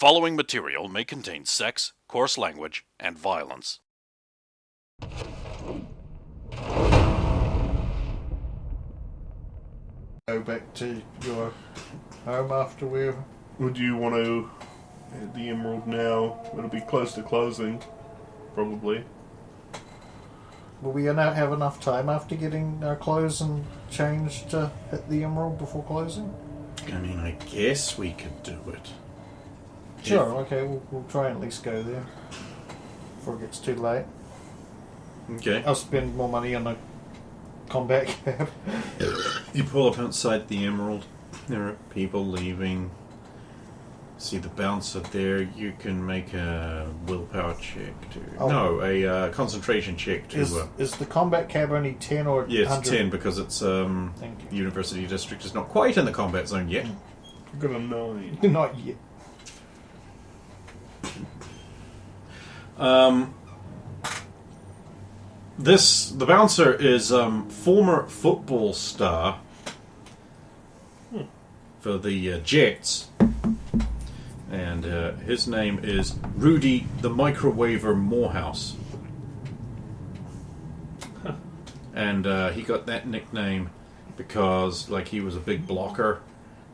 following material may contain sex, coarse language, and violence. Go back to your home after we've... Would you want to hit the Emerald now? It'll be close to closing, probably. Will we now have enough time after getting our clothes and changed to hit the Emerald before closing? I mean, I guess we could do it. Sure, okay, we'll try and at least go there before it gets too late. Okay. I'll spend more money on a combat cab. You pull up outside the Emerald. There are people leaving. See the bouncer there. You can make a willpower check to... Oh. No, a concentration check to... Is the combat cab only 10 or 100? Yeah, it's 10 because it's Thank you. University District is not quite in the combat zone yet. I've got a 9. Not yet. The bouncer is former football star for the Jets, and his name is Rudy the Microwaver Morehouse. And he got that nickname because, like, he was a big blocker,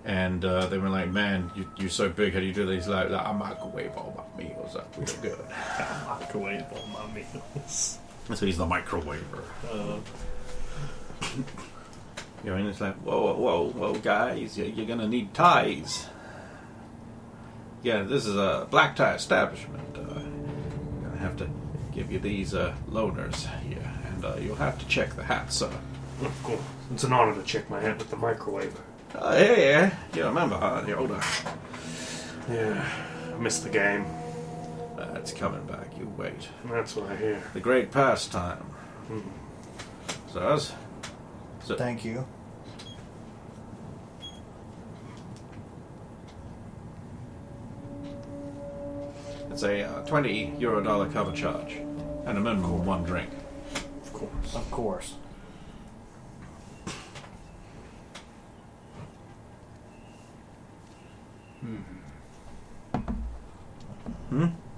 and they were like, "Man, you're so big. How do you do this?" Like I microwave all my meals up real good. I microwave all my meals. So he's the microwaver. You know, and it's like, whoa, guys, you're gonna need ties. Yeah, this is a black tie establishment. I'm gonna have to give you these loaners here, and you'll have to check the hat, sir. Of course. It's an honor to check my hat with the microwaver. Yeah, you remember, huh, the older. Yeah, I missed the game. It's coming back, you wait. That's what I hear. The great pastime. Sirs? Thank you. It's a $20 cover charge, and a minimum of one drink. Of course. Of course.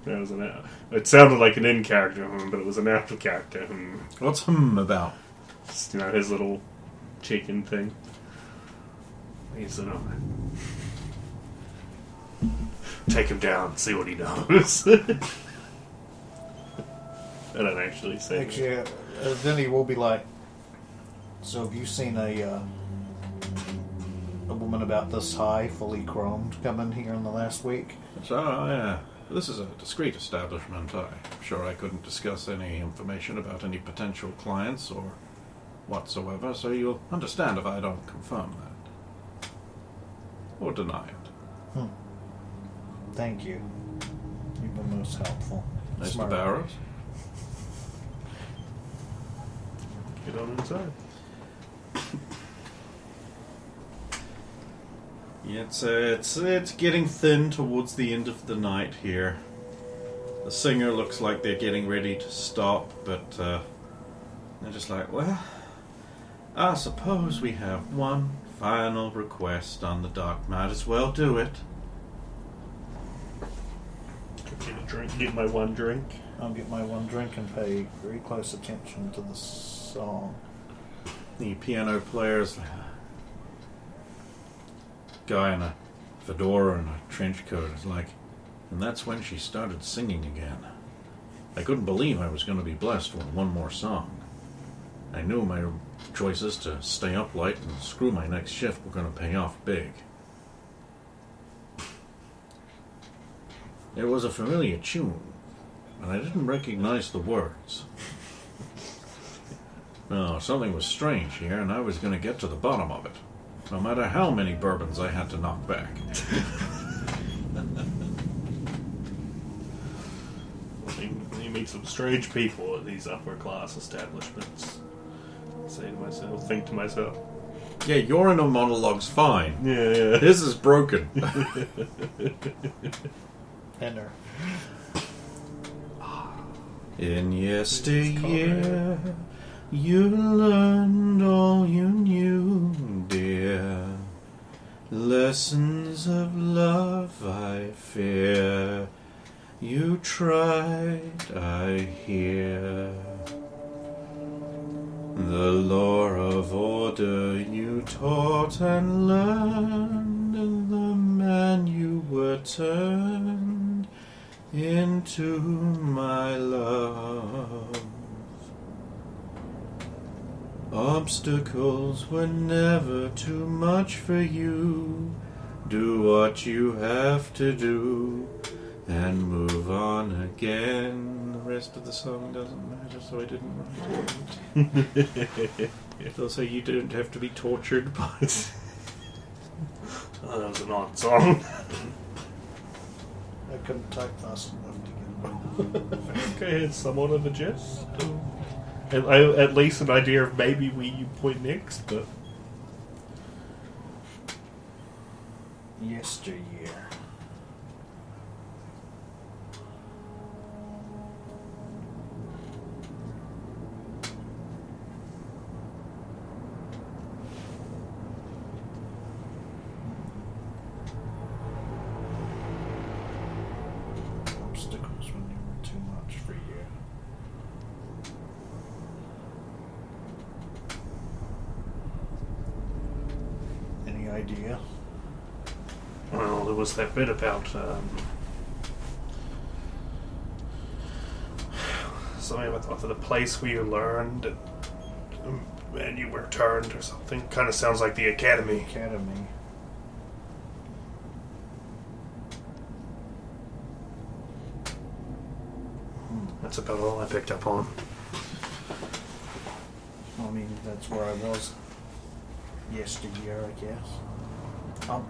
That was it sounded like an in character, but it was an after character. What's about? Just, his little chicken thing. He's take him down, see what he knows. I don't actually say. Actually, Vinny will be like, "So have you seen a woman about this high, fully chromed, come in here in the last week?" So, yeah. This is a discreet establishment. I'm sure I couldn't discuss any information about any potential clients or whatsoever, so you'll understand if I don't confirm that. Or deny it. Thank you. You've been most helpful. Mr. Smart. Barrows? Get on inside. Yeah, it's getting thin towards the end of the night here. The singer looks like they're getting ready to stop, but they're just like, well, I suppose we have one final request on the dock. Might as well do it. Get a drink. Get my one drink. I'll get my one drink and pay very close attention to the song. The piano player's guy in a fedora and a trench coat is like, and that's when she started singing again. I couldn't believe I was going to be blessed with one more song. I knew my choices to stay up late and screw my next shift were going to pay off big. It was a familiar tune, and I didn't recognize the words. No, something was strange here, and I was going to get to the bottom of it, no matter how many bourbons I had to knock back. You meet some strange people at these upper class establishments. Think to myself. Yeah, your inner monologue's fine. Yeah. His is broken. Enter. In yesteryear, you learned all you knew, dear. Lessons of love I fear tried, I hear. The lore of order you taught and learned, and the man you were turned into my love. Obstacles were never too much for you. Do what you have to do and move on again. The rest of the song doesn't matter, so I didn't write it. So you don't have to be tortured by it. Oh, that was an odd song. I couldn't type fast enough to get it. Okay, it's somewhat of a gist. At least an idea of maybe where you point next, but... Yesteryear. Obstacles were never too much for you. Any idea? Well, there was that bit about something about the place where you learned and you were turned or something. Kind of sounds like the academy. Academy. That's about all I picked up on. I mean, that's where I was yesteryear, I guess.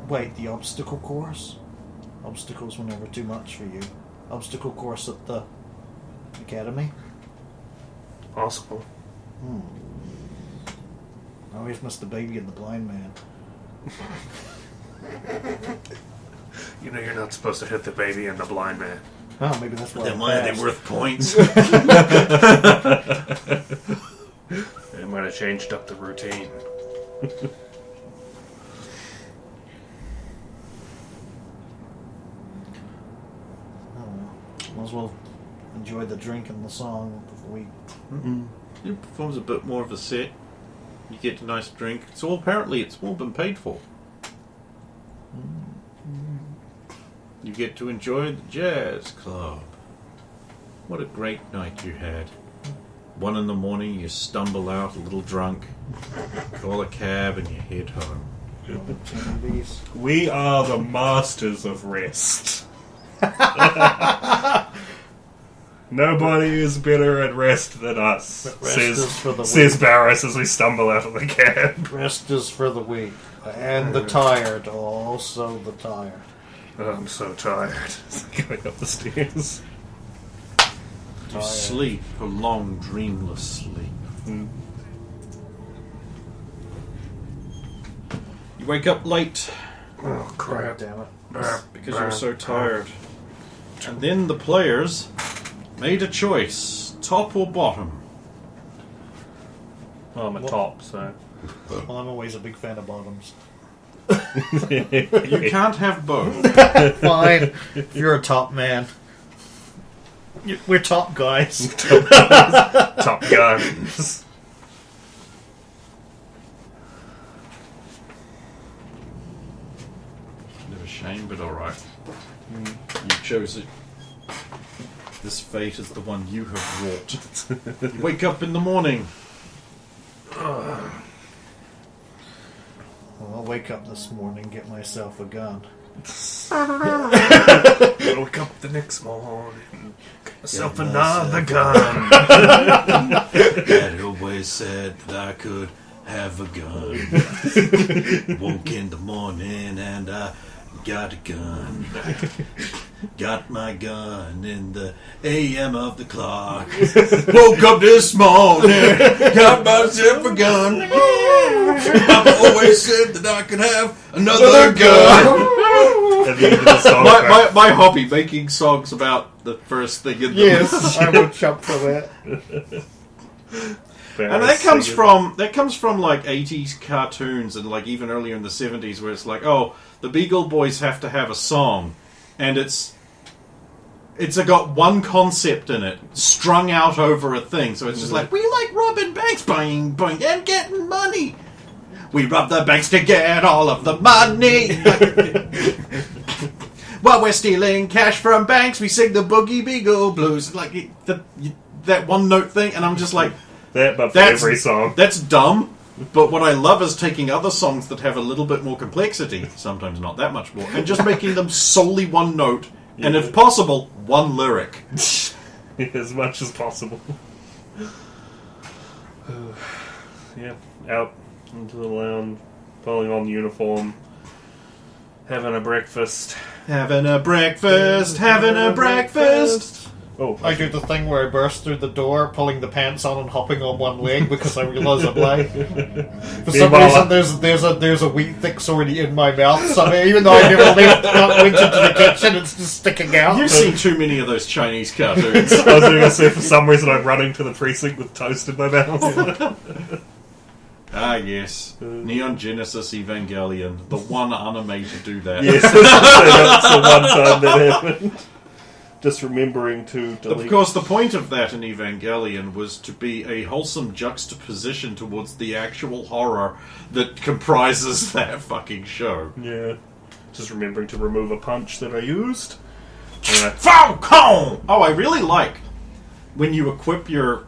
Wait, the obstacle course? Obstacles were never too much for you. Obstacle course at the academy? Possible. I always missed the baby and the blind man. You know you're not supposed to hit the baby and the blind man. Oh, maybe that's why. Then why are they worth points? They might have changed up the routine. Might as well enjoy the drink and the song before we... It performs a bit more of a set. You get a nice drink. So apparently it's all been paid for. You get to enjoy the jazz club. What a great night you had. 1 a.m, you stumble out a little drunk, call a cab, and you head home. We are the masters of rest. Nobody is better at rest than us, says Barris as we stumble out of the cab. Rest is for the weak. And the tired. Also the tired. Oh, I'm so tired. Going up the stairs. You sleep a long, dreamless sleep. You wake up late Oh, crap. Damn it. because you're so tired. And then the players made a choice, top or bottom. Well, I'm a top, so... Well, I'm always a big fan of bottoms. You can't have both. Fine. You're a top man. We're top guys. Top guns. Bit of a shame, but alright. You chose it. This fate is the one you have wrought. You wake up in the morning. Well, I'll wake up this morning and get myself a gun. I'll wake up the next morning, get myself another gun. Dad always said that I could have a gun. Woke in the morning and I got a gun. Got my gun in the AM of the clock. Woke up this morning, got myself a gun. Papa always said that I could have another gun. At the end of the song, My hobby, making songs about the first thing in the Yes, I would jump for that. And that comes from like 80s cartoons and like even earlier in the 70s where it's like, oh, the Beagle Boys have to have a song, and it's it's got one concept in it, strung out over a thing. So it's just like, we like robbing banks, boing, boing, and getting money. We rob the banks to get all of the money. While we're stealing cash from banks, we sing the Boogie Beagle Blues. Like, that one note thing, and I'm just like... That, but for every song. That's dumb. But what I love is taking other songs that have a little bit more complexity, sometimes not that much more, and just making them solely one note, and if possible, one lyric. As much as possible. Yeah, out into the lounge, pulling on the uniform, having a breakfast. Having a breakfast, having a breakfast. Oh, I do the thing where I burst through the door, pulling the pants on and hopping on one leg because I realise I'm late. For some reason, there's a wheat thicks already in my mouth. So even though I never went into the kitchen, it's just sticking out. You've seen too many of those Chinese cartoons. I was going to say, for some reason, I'm running to the precinct with toast in my mouth. Ah, yes. Neon Genesis Evangelion. The one anime to do that. Yes, that's the one time that happened. Just remembering to delete. Of course, the point of that in Evangelion was to be a wholesome juxtaposition towards the actual horror that comprises that fucking show. Yeah. Just remembering to remove a punch that I used. Falcon! Oh, I really like when you equip your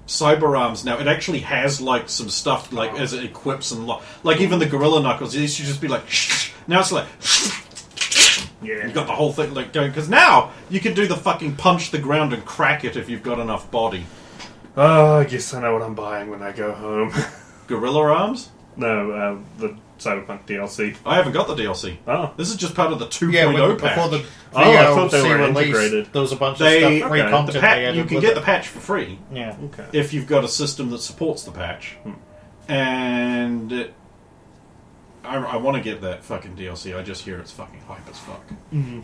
cyber arms now. It actually has like some stuff like as it equips and like even the gorilla knuckles. It used to just be like shh. Now it's like shh. Yeah. You got the whole thing like going because now you can do the fucking punch the ground and crack it if you've got enough body. Oh, I guess I know what I'm buying when I go home. Gorilla arms? No, the Cyberpunk DLC. I haven't got the DLC. Oh. This is just part of the 2.0 Yeah, patch. before the I thought they DLC were release, integrated. there was a bunch They- of stuff, free okay, content the they patch, added you can with get it. the patch for free Yeah. Okay. if you've got a system that supports the patch. And I want to get that fucking DLC. I just hear it's fucking hype as fuck. Mm-hmm.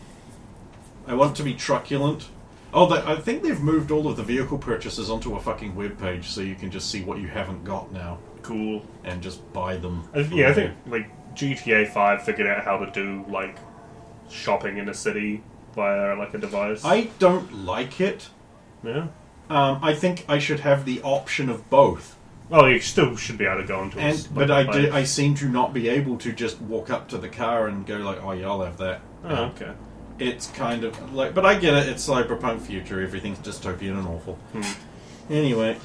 I want it to be truculent. Oh, I think they've moved all of the vehicle purchases onto a fucking web page so you can just see what you haven't got now Cool. and just buy them. Yeah, I think like GTA 5 figured out how to do like shopping in a city via like a device. I don't like it. Yeah. I think I should have the option of both. Well, you still should be able to go into a But I seem to not be able to just walk up to the car and go like, oh yeah, I'll have that. Oh, okay. It's kind of like, but I get it. It's cyberpunk future. Everything's dystopian and awful. Anyway,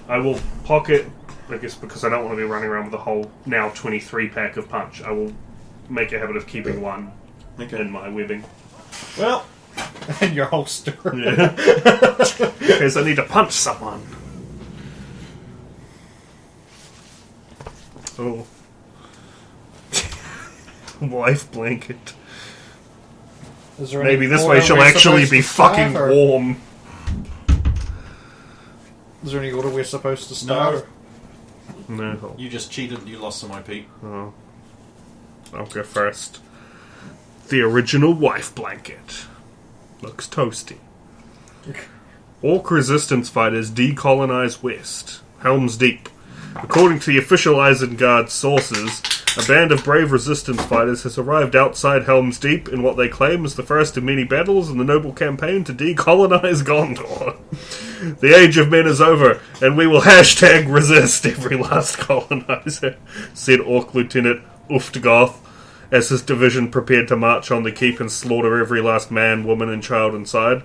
I will pocket, I guess because I don't want to be running around with a whole now 23 pack of punch. I will make a habit of keeping one in my webbing. well, In your holster. Yeah. Because I need to punch someone. Oh. Wife blanket. Is there Maybe any this order way she'll we're actually supposed be to start, fucking or- warm. Is there any order we're supposed to start? No. No. You just cheated. You lost some IP. Oh. I'll go first. The original wife blanket. Looks toasty. Orc resistance fighters decolonize West. Helm's Deep. According to the official Isengard sources, a band of brave resistance fighters has arrived outside Helm's Deep in what they claim is the first of many battles in the noble campaign to decolonize Gondor. The age of men is over, and we will #resist every last colonizer, said Orc Lieutenant Uftgoth, as his division prepared to march on the keep and slaughter every last man, woman, and child inside.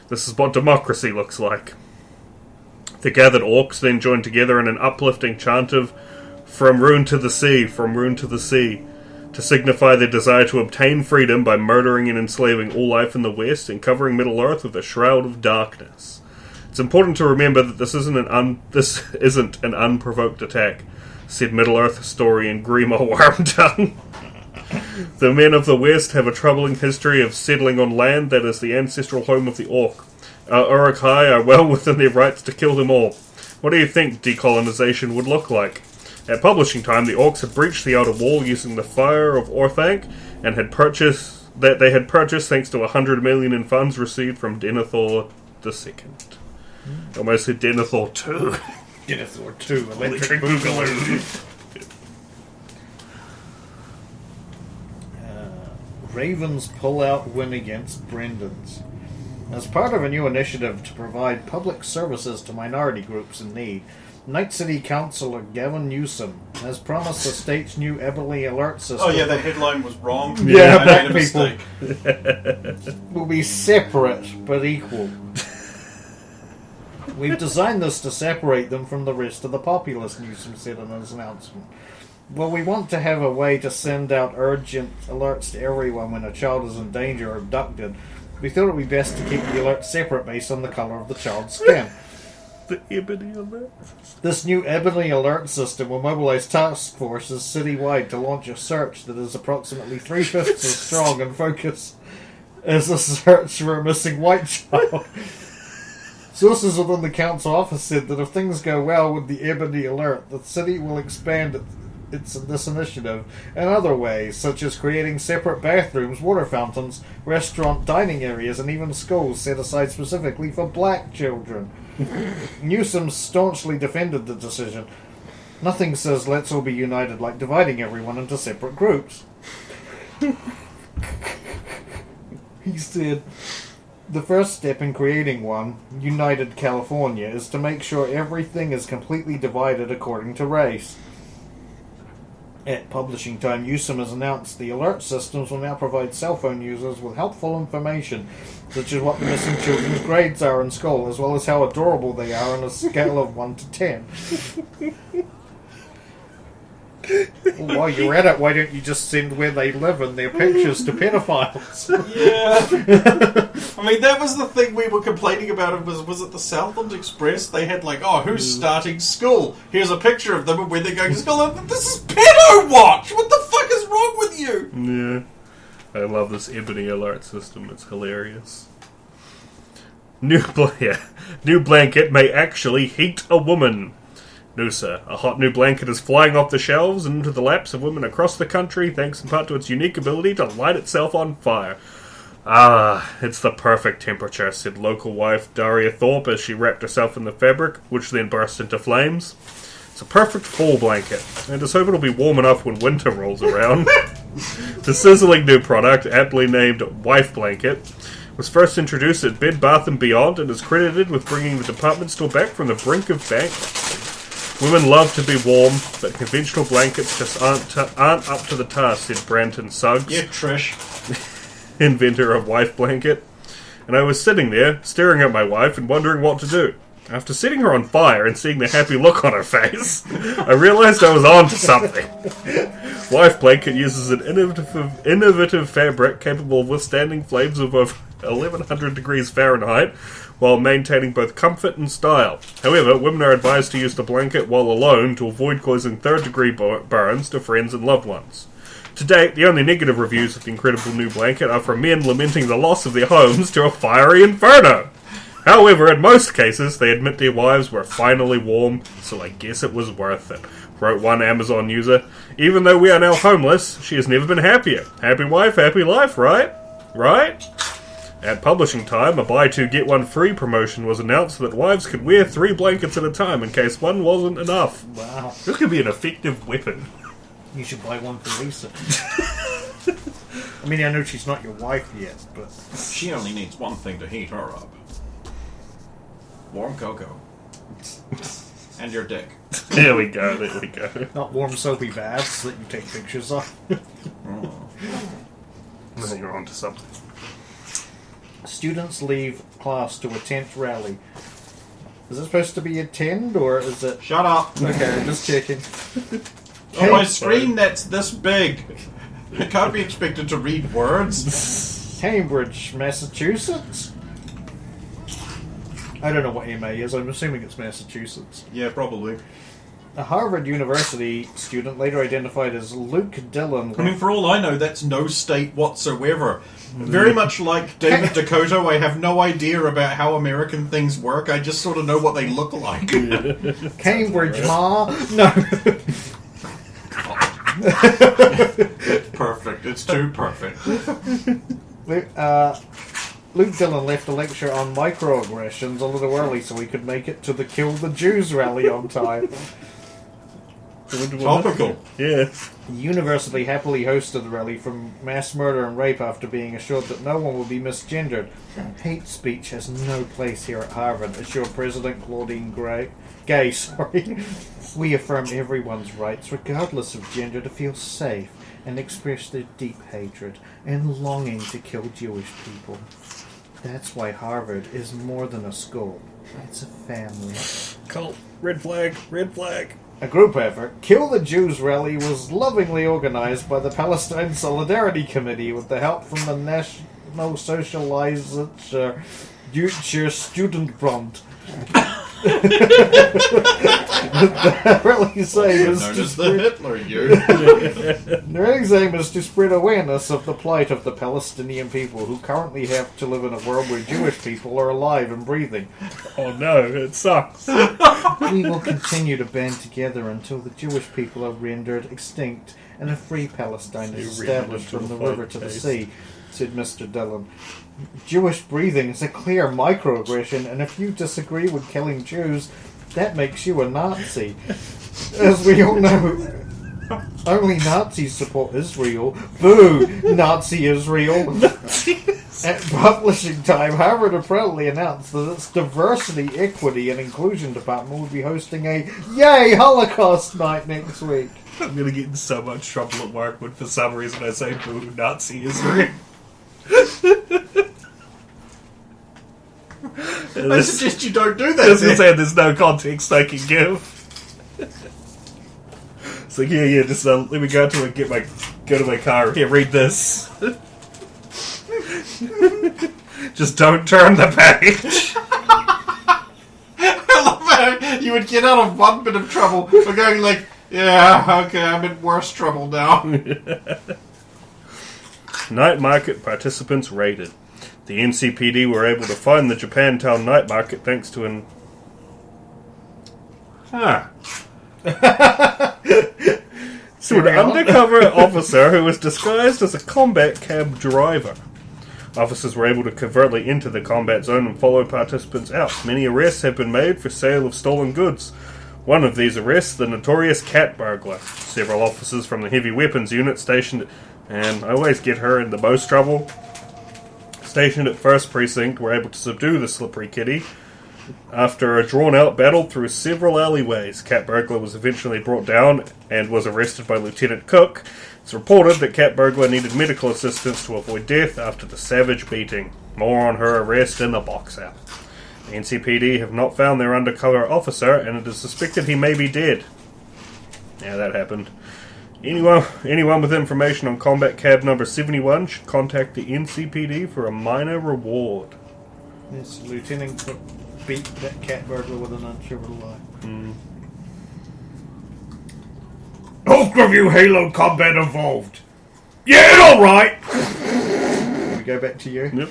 This is what democracy looks like. The gathered orcs then joined together in an uplifting chant of "From ruin to the sea, from ruin to the sea," to signify their desire to obtain freedom by murdering and enslaving all life in the West and covering Middle-earth with a shroud of darkness. It's important to remember that this isn't an unprovoked attack, said Middle-earth historian Grima Wormtongue. The men of the West have a troubling history of settling on land that is the ancestral home of the Orc. Our Uruk-hai are well within their rights to kill them all. What do you think decolonization would look like? At publishing time, the Orcs had breached the outer wall using the fire of Orthanc, and had purchased thanks to 100 million in funds received from Denethor II. Almost said Denethor II. Denethor 2, Electric Boogaloo. Ravens pull out win against Brendan's. As part of a new initiative to provide public services to minority groups in need, Night City Councillor Gavin Newsom has promised the state's new Eberly alert system Oh yeah, that headline was wrong. Yeah, I black made a people. mistake. will be separate but equal. We've designed this to separate them from the rest of the populace, Newsom said in his announcement. Well, we want to have a way to send out urgent alerts to everyone when a child is in danger or abducted. We thought it would be best to keep the alerts separate based on the colour of the child's skin. The ebony alert. This new Ebony alert system will mobilise task forces citywide to launch a search that is approximately 3/5 as strong and focus as a search for a missing white child. Sources within the council office said that if things go well with the Ebony alert, the city will expand this initiative in other ways, such as creating separate bathrooms, water fountains, restaurant dining areas, and even schools set aside specifically for black children. Newsom staunchly defended the decision. Nothing says let's all be united like dividing everyone into separate groups. He said, the first step in creating one, United California, is to make sure everything is completely divided according to race. At publishing time, Newsom has announced the alert systems will now provide cell phone users with helpful information, such as what the missing children's grades are in school, as well as how adorable they are on a scale of 1 to 10. Well, while you're at it, why don't you just send where they live and their pictures to pedophiles? Yeah. I mean, that was the thing we were complaining about. Was it the Southland Express? They had like, oh, who's starting school? Here's a picture of them and where they're going to school. This is pedo watch! What the fuck is wrong with you? Yeah. I love this ebony alert system. It's hilarious. New blanket may actually heat a woman. No, sir. A hot new blanket is flying off the shelves and into the laps of women across the country, thanks in part to its unique ability to light itself on fire. Ah, it's the perfect temperature, said local wife Daria Thorpe as she wrapped herself in the fabric, which then burst into flames. It's a perfect fall blanket, and just hope it'll be warm enough when winter rolls around. The sizzling new product, aptly named Wife Blanket, was first introduced at Bed Bath & Beyond and is credited with bringing the department store back from the brink of bankruptcy. Women love to be warm, but conventional blankets just aren't up to the task, said Branton Suggs, Yeah, Trish. inventor of Wife Blanket. And I was sitting there, staring at my wife and wondering what to do. After setting her on fire and seeing the happy look on her face, I realized I was on to something. Wife Blanket uses an innovative fabric capable of withstanding flames of over 1100 degrees Fahrenheit while maintaining both comfort and style. However, women are advised to use the blanket while alone to avoid causing third-degree burns to friends and loved ones. To date, the only negative reviews of the incredible new blanket are from men lamenting the loss of their homes to a fiery inferno. However, in most cases, they admit their wives were finally warm, so I guess it was worth it, wrote one Amazon user. Even though we are now homeless, she has never been happier. Happy wife, happy life, right? Right? At publishing time, a buy two get one free promotion was announced so that wives could wear 3 blankets at a time in case one wasn't enough. Wow. This could be an effective weapon. You should buy one for Lisa. I mean, I know she's not your wife yet, but... She only needs one thing to heat her up. Warm cocoa. And your dick. There we go, there we go. Not warm soapy baths that you take pictures of. Now you're onto something. Students leave class to attend rally. Is it supposed to be attend, or is it... Shut up. Okay, just checking. On my screen that's this big. I can't be expected to read words. Cambridge, Massachusetts? I don't know what MA is. I'm assuming it's Massachusetts. Yeah, probably. A Harvard University student later identified as Luke Dillon. I mean, for all I know, that's no state whatsoever. Very much like David Dakota, I have no idea about how American things work. I just sort of know what they look like. Cambridge, Ma? No. Perfect. It's too perfect. Luke Dillon left a lecture on microaggressions a little early so he could make it to the Kill the Jews rally on time. Topical. Yeah. Universally happily hosted the rally from mass murder and rape after being assured that no one will be misgendered. Hate speech has no place here at Harvard, assured President Claudine Gay. We affirm everyone's rights, regardless of gender, to feel safe and express their deep hatred and longing to kill Jewish people. That's why Harvard is more than a school. It's a family. Cult. Red flag. Red flag. A group effort, Kill the Jews rally was lovingly organized by the Palestine Solidarity Committee with the help from the National Socialist Deutsche Studentenbund. The rally's aim is Known to as the spread, Hitler Youth. the rally's aim is to spread awareness of the plight of the Palestinian people who currently have to live in a world where Jewish people are alive and breathing. Oh no, it sucks. We will continue to band together until the Jewish people are rendered extinct and a free Palestine is established from the river to the sea, said Mr. Dillon. Jewish breathing is a clear microaggression, and if you disagree with killing Jews, that makes you a Nazi. As we all know, only Nazis support Israel. Boo! Nazi Israel! At publishing time, Harvard proudly announced that its Diversity, Equity and Inclusion Department will be hosting a Yay Holocaust Night next week. I'm gonna get in so much trouble at work when for some reason I say boo Nazi Israel. I suggest you don't do that. As I said, there's no context I can give. It's like, yeah, just let me go to my car. Here, read this. Just don't turn the page. I love how you would get out of one bit of trouble by going like, yeah, okay, I'm in worse trouble now. Night market participants raided. The NCPD were able to find the Japantown night market thanks to an... to an undercover officer who was disguised as a combat cab driver. Officers were able to covertly enter the combat zone and follow participants out. Many arrests have been made for sale of stolen goods. One of these arrests, the notorious cat burglar. Several officers from the heavy weapons unit stationed... And I always get her in the most trouble. Stationed at 1st Precinct were able to subdue the slippery kitty. After a drawn-out battle through several alleyways, Cat Burglar was eventually brought down and was arrested by Lieutenant Cook. It's reported that Cat Burglar needed medical assistance to avoid death after the savage beating. More on her arrest in the box out. The NCPD have not found their undercover officer, and it is suspected he may be dead. Yeah, that happened. Anyone with information on combat cab number 71 should contact the NCPD for a minor reward. Yes, Lieutenant Cook beat that cat burglar with an inch over the line. Both of you Halo Combat involved. Yeah, alright! We go back to you. Yep.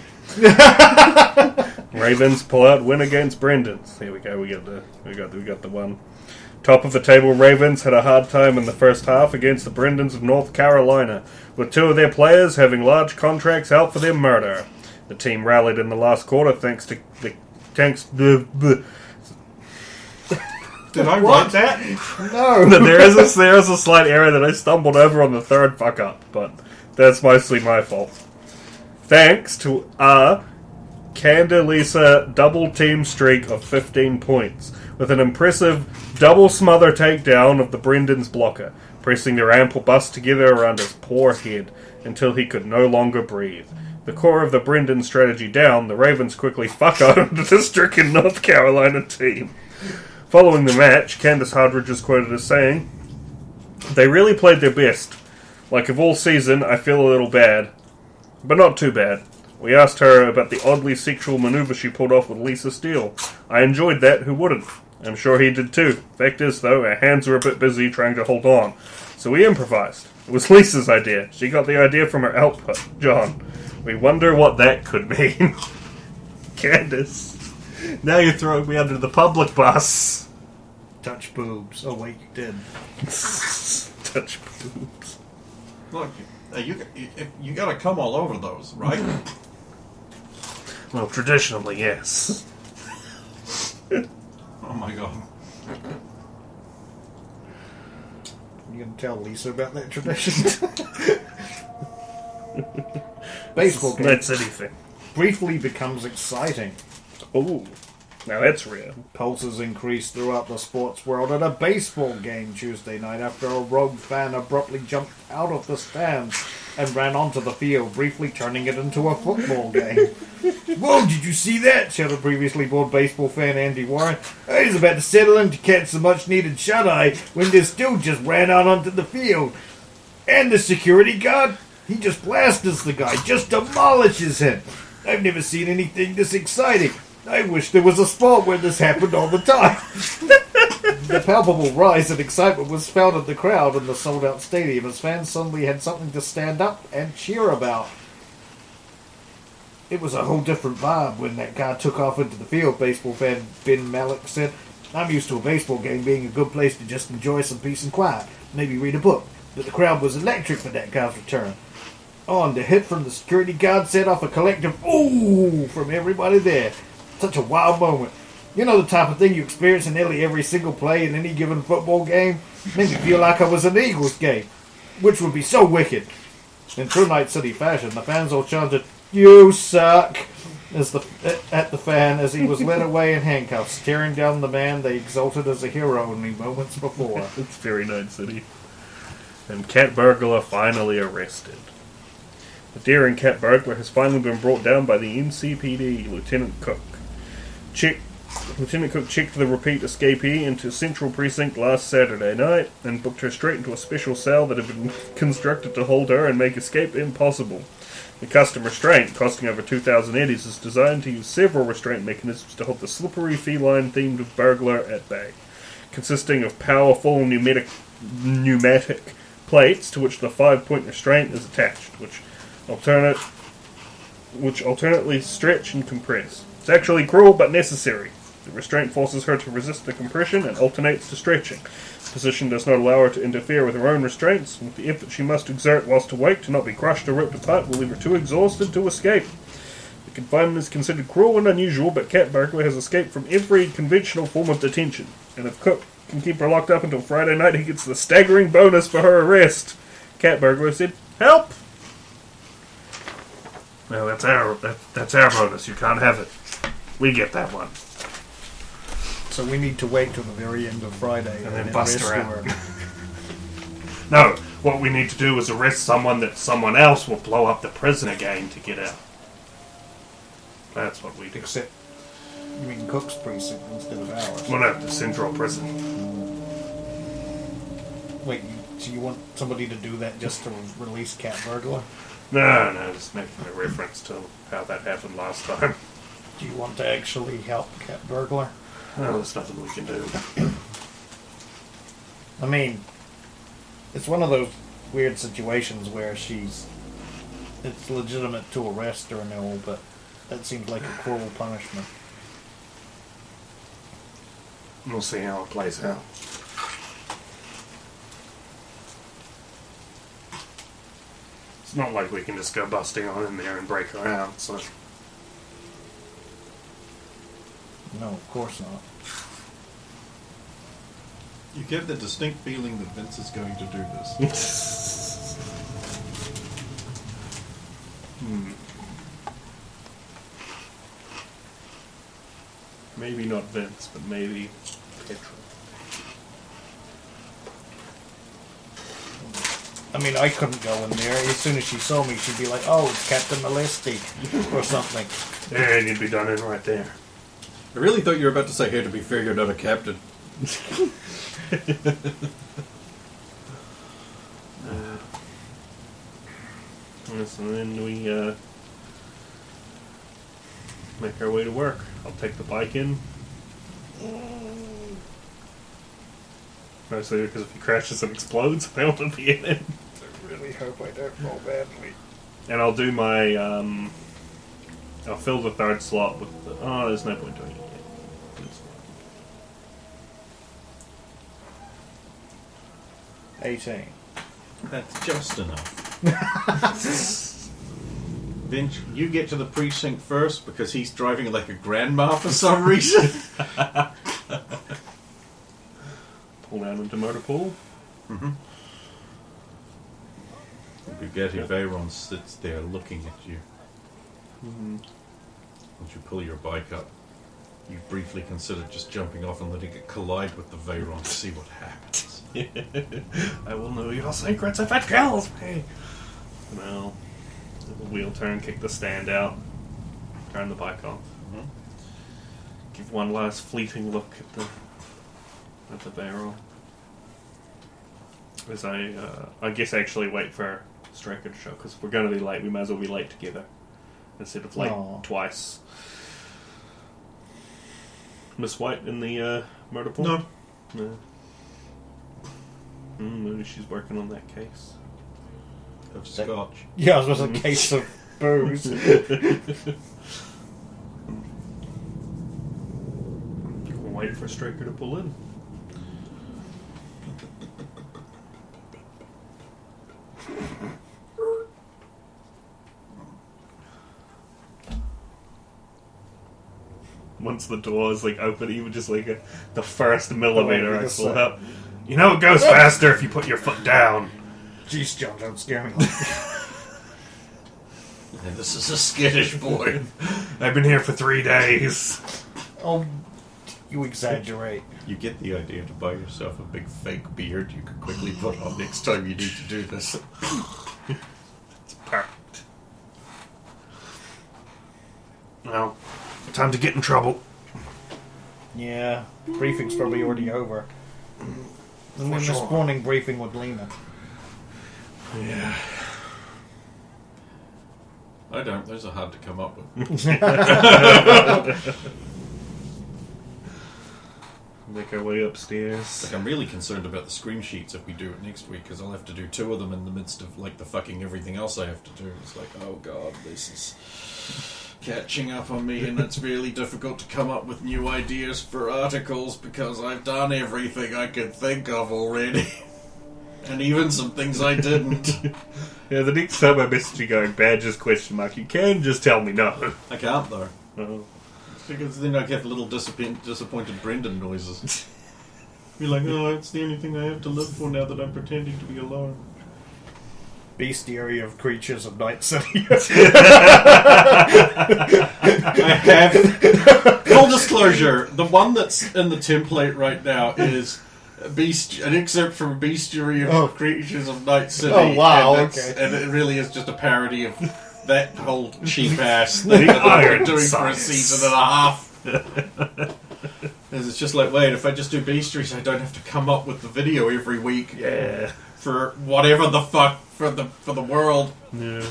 Ravens pull out win against Brendan's. Here we go, we got the one. Top of the table, Ravens had a hard time in the first half against the Brendans of North Carolina, with 2 of their players having large contracts out for their murder. The team rallied in the last quarter thanks to the tanks. Did I write that? No. There is a slight error that I stumbled over on the third fuck up, but that's mostly my fault. Thanks to our Candelisa double team streak of 15 points, with an impressive double smother takedown of the Brendan's blocker, pressing their ample bust together around his poor head until he could no longer breathe. The core of the Brendan strategy down, the Ravens quickly fuck out of the stricken North Carolina team. Following the match, Candace Hardridge is quoted as saying, "They really played their best. Like of all season, I feel a little bad, but not too bad. We asked her about the oddly sexual maneuver she pulled off with Lisa Steele. I enjoyed that, who wouldn't? I'm sure he did too. Fact is, though, our hands were a bit busy trying to hold on. So we improvised. It was Lisa's idea. She got the idea from her output, John. We wonder what that could mean." Candace, now you're throwing me under the public bus. Touch boobs. Oh wait, you did. Touch boobs. Look, you gotta come all over those, right? Well, traditionally, yes. Oh my god. You gonna tell Lisa about that tradition? Baseball game That's anything. briefly becomes exciting. Oh, now that's rare. Pulses increased throughout the sports world at a baseball game Tuesday night after a rogue fan abruptly jumped out of the stands and ran onto the field, briefly turning it into a football game. Whoa, did you see that? Shouted previously bored baseball fan Andy Warren. I was about to settle in to catch the much-needed shut-eye when this dude just ran out onto the field. And the security guard, he just blasts the guy, just demolishes him. I've never seen anything this exciting. I wish there was a sport where this happened all the time. The palpable rise in excitement was felt in the crowd in the sold-out stadium as fans suddenly had something to stand up and cheer about. It was a whole different vibe when that guy took off into the field, baseball fan Ben Malik said. I'm used to a baseball game being a good place to just enjoy some peace and quiet, maybe read a book, but the crowd was electric for that guy's return. On the hit from the security guard set off a collective ooh from everybody there. Such a wild moment. You know the type of thing you experience in nearly every single play in any given football game? Made me feel like I was in an Eagles game, which would be so wicked. In true Night City fashion, the fans all chanted, "You suck," at the fan as he was led away in handcuffs, staring down the man they exalted as a hero only moments before. It's very Night City. And cat burglar finally arrested. The daring cat burglar has finally been brought down by the NCPD. Lieutenant Cook checked the repeat escapee into Central Precinct last Saturday night and booked her straight into a special cell that had been constructed to hold her and make escape impossible. The custom restraint, costing over 2,000 eddies, is designed to use several restraint mechanisms to hold the slippery feline-themed burglar at bay, consisting of powerful pneumatic plates to which the 5-point restraint is attached, which alternately stretch and compress. It's actually cruel but necessary. The restraint forces her to resist the compression and alternates to stretching. The position does not allow her to interfere with her own restraints, and with the effort she must exert whilst awake to not be crushed or ripped apart will leave her too exhausted to escape. The confinement is considered cruel and unusual, but cat burglar has escaped from every conventional form of detention, and if Cook can keep her locked up until Friday night, he gets the staggering bonus for her arrest. Cat burglar said, "Help!" Well, that's our bonus. You can't have it. We get that one. So we need to wait till the very end of Friday And then bust her arrest out. No, what we need to do is arrest someone that someone else will blow up the prison again to get out. That's what we do. Except, you mean Cook's precinct instead of ours. Well, no, the Central Prison. Wait, so you want somebody to do that just to release Cat Burglar? No, just making a reference to how that happened last time. Do you want to actually help Cat Burglar? No, there's nothing we can do. I mean, it's one of those weird situations where it's legitimate to arrest her and all, but that seems like a cruel punishment. We'll see how it plays out. It's not like we can just go busting on in there and break her out, so... No, of course not. You get the distinct feeling that Vince is going to do this. Maybe not Vince, but maybe Petra. I mean, I couldn't go in there. As soon as she saw me, she'd be like, "Oh, it's Captain Molesty," or something. And you'd be done in right there. I really thought you were about to say, "Here, to be fair, you're not a captain." So then we make our way to work. I'll take the bike in. Mostly because if he crashes and explodes, I don't want to be in it. I really hope I don't fall badly. And I'll do my, I'll fill the third slot with the, there's no point doing it yet. 18. That's just enough. Vince, you get to the precinct first because he's driving like a grandma for some reason. Pull down into motor pool. Mm-hmm. Bugatti Veyron sits there looking at you. Once you pull your bike up, you briefly consider just jumping off and letting it collide with the Veyron to see what happens. I will know your secrets if it kills me. Well, the wheel turn, kick the stand out, turn the bike off. Mhm. Give one last fleeting look at the barrel. As I guess actually wait for Striker to show, because if we're going to be late, we might as well be late together instead of late twice. Miss White in the murder pool? No. No. Maybe she's working on that case. Of scotch. Yeah, it was a case of booze. We'll wait for Striker to pull in. Once the door is open, even just the first millimeter I pull out. You know it goes faster if you put your foot down. Jeez, John, don't scare me. And this is a skittish boy. I've been here for 3 days. Oh, you exaggerate. You get the idea to buy yourself a big fake beard you could quickly put on next time you need to do this. It's perfect. Well, time to get in trouble. Yeah, briefing's probably already over. And then this morning briefing with Lena. Yeah. I don't. Those are hard to come up with. Make our way upstairs. I'm really concerned about the screen sheets if we do it next week, because I'll have to do 2 of them in the midst of the fucking everything else I have to do. It's oh god, this is catching up on me, and it's really difficult to come up with new ideas for articles because I've done everything I could think of already. And even some things I didn't. Yeah, the next time I message you going, badges, ? You can just tell me no. I can't, though. Oh. Because then I get little disappointed Brendan noises. Be like, oh, it's the only thing I have to live for now that I'm pretending to be alone. Bestiary of creatures of Night City. I have... Full disclosure, the one that's in the template right now is... an excerpt from Bestiary of Creatures of Night City. Oh, wow, And it really is just a parody of that whole cheap-ass thing that I've been doing for a season and a half. Because it's just wait, if I just do Bestiaries, I don't have to come up with the video every week. Yeah. For whatever the fuck, for the world. Yeah.